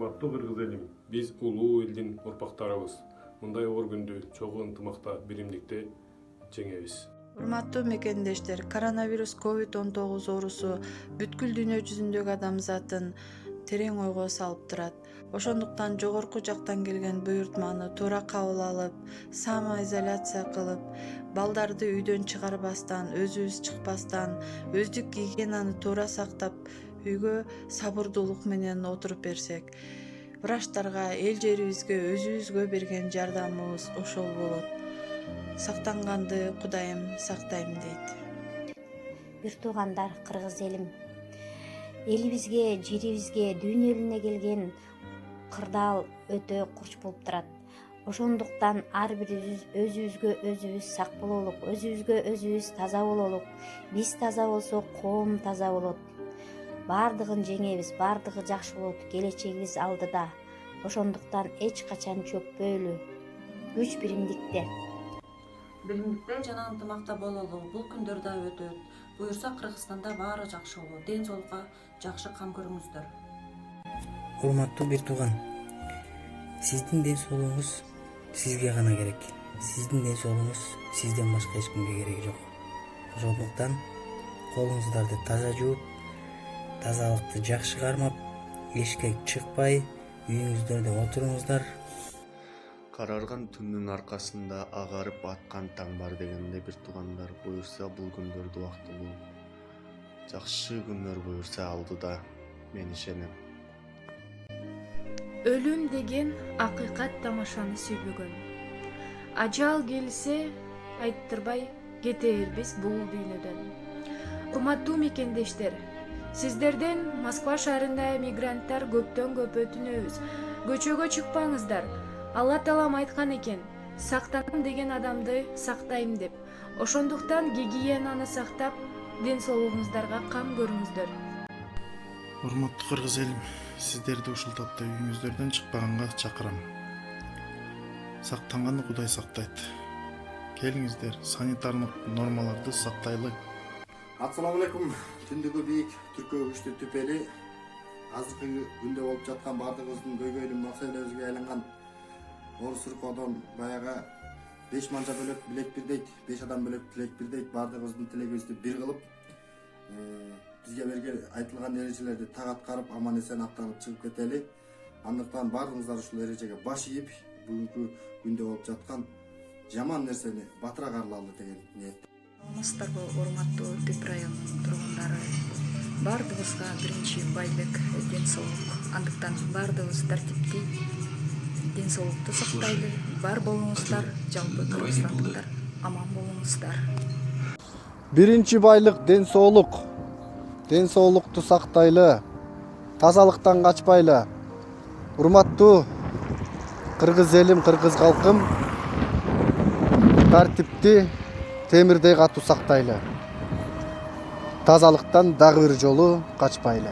Урматтуу кыргыз элим, биз улуу элдин урпактарыбыз. Мындай оор күндү чогуу ынтымакта, биримдикте жеңебиз. Урматтуу мекендештер, коронавирус COVID-19 оорусу бүткүл дүйнө жүзүндөгү адамзатын терең ойго салып турат. Ошондуктан жогорку жактан келген буйртманы туура кабыл алып, самоизоляция кылып, балдарды үйдөн чыгарбастан, өзүбүз чыкпастан, өздүк гигиенаны туура сактап, үйгө сабырдуулук менен отуруп берсек, врачтарга, эл жерибизге, өзүбүзгө берген жардамыбыз ошол болот. Сактанганды Кудайым сактайм дейт. Бир туугандар, кыргыз элим, элибизге, жерибизге, дүйнө элине келген кырдаал өтө курч болуп турат. Ошондуктан ар бирибиз өзүбүзгө өзүбүз сак бололук, өзүбүзгө өзүбүз таза бололук. Биз таза болсок, коом таза болот. Бардыгын жеңебиз, бардыгы жакшы болот, келечегибиз алдыда. Ошондуктан эч качан чөкпөйлү, күч биримдикте. Биримдикте жана ынтымакта бололу. Бул күндөр да өтөт. Буюрса Кыргызстанда баары жакшы болот. Ден соолукка жакшы кам көрүңүздөр. Урматтуу бир тууган, сиздин ден соолугуңуз сизге гана керек. Сиздин ден соолугуңуз сизден башка эч кимге кереги жок. Ошондуктан колуңуздарды таза жууп, тазалыкты жакшы кармап, эшикке чыкпай, үйүңүздөрдө отуруңуздар. Карарган түндүн аркасында агарып аткан таң бар дегенде бир туугандар, буюрса бул күндөрдү убактылуу жакшы күндөр буюрса алдыда, мен ишенем. Өлүм деген акыйкат тамашаны сүйбөгөн. Ажал келсе, айттырбай кетербиз бул дүйнөдөн. Урматтуу мекендештер, сиздерден Москва шаарында мигранттар көптөн көп өтүнөбүз. Көчөгө чыкпаңыздар. Алла таалам айткан экен, сактанам деген адамды сактайм деп. Ошондуктан гигиенаны сактап, ден соолугуңуздарга кам көрүңүздөр. Урматтуу кыргыз элим, сиздерди ушул тапта үйүңүздөрдөн чыкпаганга чакырам. Сактанганды Кудай сактайт. Келиңиздер, санитардык нормаларды сактайлы. Ассаламу алейкум. Түндүгү бийик, түркөө күчтүү түпели. Азыркы күндө болуп жаткан бардыгыбыздын көйгөйлүү маселебизге айланган Орусуркодон баягы 5 манча бөлөк билек бир дейт, 5 адам бөлөк тилек бир дейт. Бардыгыбыздын тилегибизди бир кылып, бизге берген айтылган эрежелерди так аткарып, аман эсен аттанып чыгып кетели. Андыктан бардыгыңыздар ушул эрежеге баш ийип, бүгүнкү күндө болуп жаткан жаман нерсени батыраак арылалы деген ниет. Саламатсыздарбы, урматтуу Түп районунун тургундары. Бардыгыбызга биринчи байлык ден соолук. Андыктан бардыгыбыз тартиптүү, ден соолукту сактайлы. Бар болуңуздар, жалпы кыргызстандыктар аман болуңуздар. Биринчи байлык ден соолук. Ден соолукту сактайлы. Тазалыктан качпайлы. Урматтуу кыргыз элим, кыргыз калкым, тартипти темирдей катуу сактайлы. Тазалыктан дагы бир жолу качпайлы.